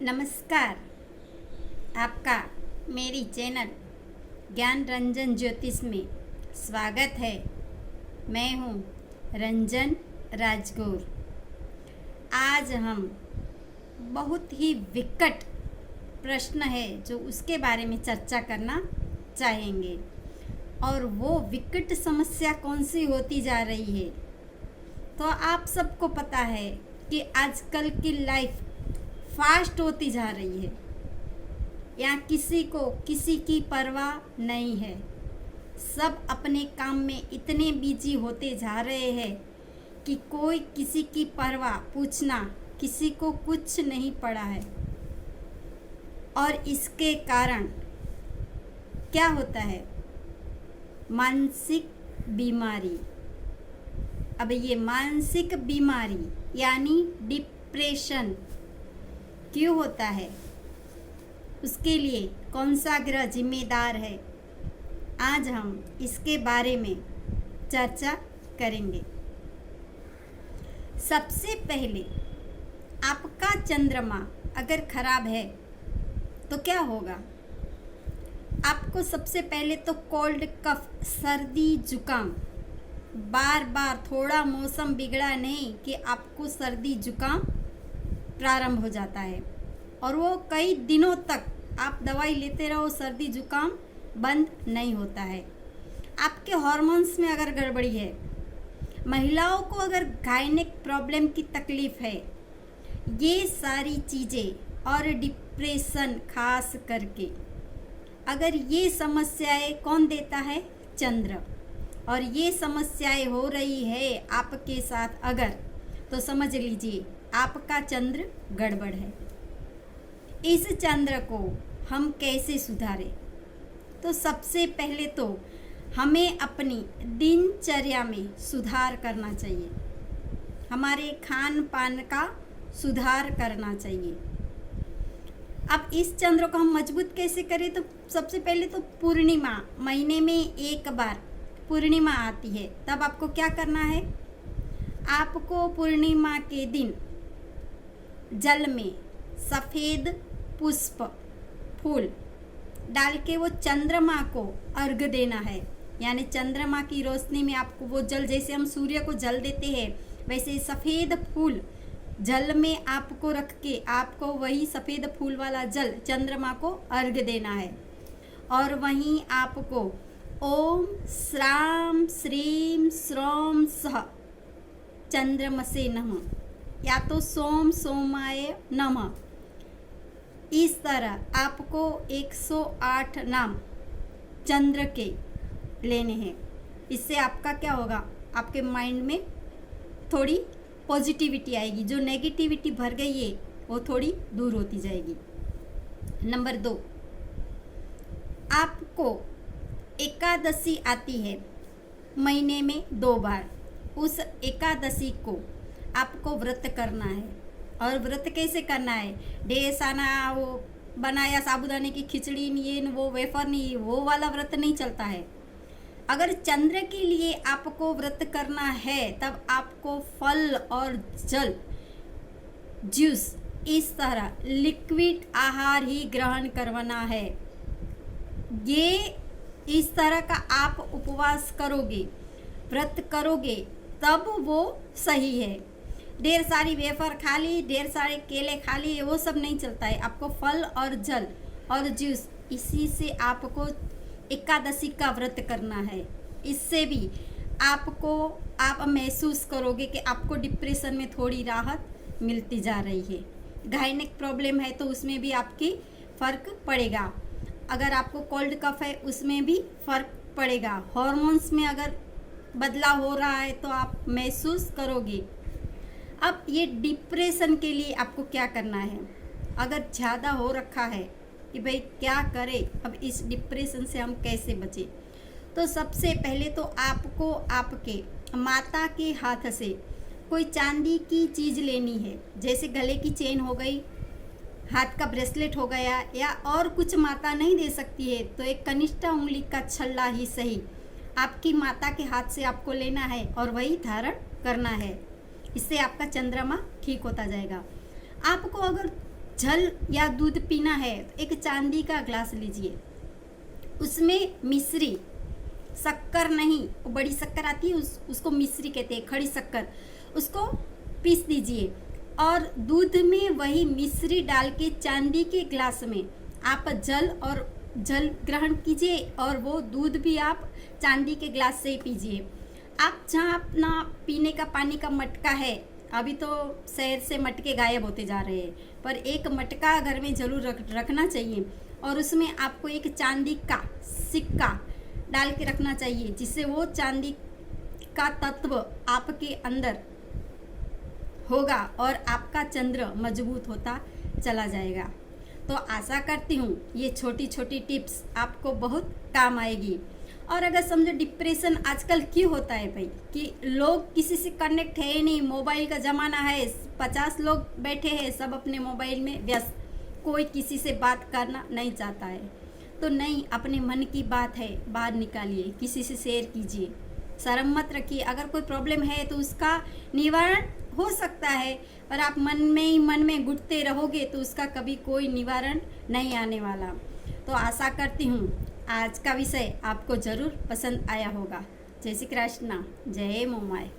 नमस्कार। आपका मेरी चैनल ज्ञान रंजन ज्योतिष में स्वागत है। मैं हूँ रंजन राजगौर। आज हम बहुत ही विकट प्रश्न है जो उसके बारे में चर्चा करना चाहेंगे। और वो विकट समस्या कौन सी होती जा रही है, तो आप सबको पता है कि आजकल की लाइफ फास्ट होती जा रही है। यहाँ किसी को किसी की परवाह नहीं है। सब अपने काम में इतने बिजी होते जा रहे हैं कि कोई किसी की परवाह पूछना किसी को कुछ नहीं पड़ा है। और इसके कारण क्या होता है? मानसिक बीमारी। अब ये मानसिक बीमारी यानी डिप्रेशन क्यों होता है, उसके लिए कौन सा ग्रह जिम्मेदार है, आज हम इसके बारे में चर्चा करेंगे। सबसे पहले आपका चंद्रमा अगर खराब है तो क्या होगा? आपको सबसे पहले तो कोल्ड कफ, सर्दी जुकाम, बार बार थोड़ा मौसम बिगड़ा नहीं कि आपको सर्दी जुकाम प्रारंभ हो जाता है और वो कई दिनों तक आप दवाई लेते रहो, सर्दी जुकाम बंद नहीं होता है। आपके हार्मोन्स में अगर गड़बड़ी है, महिलाओं को अगर गायनिक प्रॉब्लम की तकलीफ है, ये सारी चीज़ें और डिप्रेशन खास करके अगर ये समस्याएं कौन देता है? चंद्र। और ये समस्याएं हो रही है आपके साथ अगर, तो समझ लीजिए आपका चंद्र गड़बड़ है। इस चंद्र को हम कैसे सुधारें? तो सबसे पहले तो हमें अपनी दिनचर्या में सुधार करना चाहिए। हमारे खान पान का सुधार करना चाहिए। अब इस चंद्र को हम मजबूत कैसे करें? तो सबसे पहले तो पूर्णिमा, महीने में एक बार पूर्णिमा आती है, तब आपको क्या करना है? आपको पूर्णिमा के दिन जल में सफ़ेद पुष्प फूल डाल के वो चंद्रमा को अर्घ देना है। यानी चंद्रमा की रोशनी में आपको वो जल, जैसे हम सूर्य को जल देते हैं वैसे सफ़ेद फूल जल में आपको रख के आपको वही सफ़ेद फूल वाला जल चंद्रमा को अर्घ देना है। और वहीं आपको ओम श्राम श्रीम श्रोम सह चंद्रमसे नमः या तो सोम सोमाय नमः, इस तरह आपको 108 नाम चंद्र के लेने हैं। इससे आपका क्या होगा? आपके माइंड में थोड़ी पॉजिटिविटी आएगी, जो नेगेटिविटी भर गई है वो थोड़ी दूर होती जाएगी। नंबर 2, आपको एकादशी आती है महीने में 2 बार। उस एकादशी को आपको व्रत करना है। और व्रत कैसे करना है? ढेर सारा वो बनाया साबूदाने की खिचड़ी नहीं, ये वो वेफर नहीं, वो वाला व्रत नहीं चलता है। अगर चंद्र के लिए आपको व्रत करना है तब आपको फल और जल, जूस, इस तरह लिक्विड आहार ही ग्रहण करवाना है। ये इस तरह का आप उपवास करोगे, व्रत करोगे तब वो सही है। ढेर सारी वेफर खा ली, ढेर सारे केले खा लिए, वो सब नहीं चलता है। आपको फल और जल और जूस, इसी से आपको एकादशी का व्रत करना है। इससे भी आप महसूस करोगे कि आपको डिप्रेशन में थोड़ी राहत मिलती जा रही है। गायनिक प्रॉब्लम है तो उसमें भी आपकी फ़र्क पड़ेगा। अगर आपको कोल्ड कफ है उसमें भी फ़र्क पड़ेगा। हार्मोन्स में अगर बदलाव हो रहा है तो आप महसूस करोगे। अब ये डिप्रेशन के लिए आपको क्या करना है? अगर ज़्यादा हो रखा है कि भाई क्या करें, अब इस डिप्रेशन से हम कैसे बचें, तो सबसे पहले तो आपको आपके माता के हाथ से कोई चांदी की चीज़ लेनी है। जैसे गले की चेन हो गई, हाथ का ब्रेसलेट हो गया, या और कुछ माता नहीं दे सकती है तो एक कनिष्ठा उंगली का छल्ला ही सही आपकी माता के हाथ से आपको लेना है और वही धारण करना है। इससे आपका चंद्रमा ठीक होता जाएगा। आपको अगर जल या दूध पीना है तो एक चांदी का ग्लास लीजिए, उसमें मिश्री, शक्कर नहीं, वो बड़ी शक्कर आती है उसको मिश्री कहते हैं, खड़ी शक्कर, उसको पीस दीजिए और दूध में वही मिश्री डाल के चांदी के ग्लास में आप जल ग्रहण कीजिए और वो दूध भी आप चांदी के ग्लास से ही पीजिए। आप जहाँ अपना पीने का पानी का मटका है, अभी तो शहर से मटके गायब होते जा रहे हैं, पर एक मटका घर में ज़रूर रखना चाहिए और उसमें आपको एक चांदी का सिक्का डाल के रखना चाहिए, जिससे वो चांदी का तत्व आपके अंदर होगा और आपका चंद्र मजबूत होता चला जाएगा। तो आशा करती हूँ ये छोटी छोटी टिप्स आपको बहुत काम आएगी। और अगर समझो डिप्रेशन आजकल क्यों होता है भाई, कि लोग किसी से कनेक्ट है ही नहीं, मोबाइल का ज़माना है, 50 लोग बैठे हैं, सब अपने मोबाइल में व्यस्त, कोई किसी से बात करना नहीं चाहता है। तो नहीं, अपने मन की बात है बाहर निकालिए, किसी से शेयर कीजिए, शर्म मत रखिए। अगर कोई प्रॉब्लम है तो उसका निवारण हो सकता है, पर आप मन में घुटते रहोगे तो उसका कभी कोई निवारण नहीं आने वाला। तो आशा करती हूँ आज का विषय आपको ज़रूर पसंद आया होगा। जय श्री कृष्णा, जय मोमाय।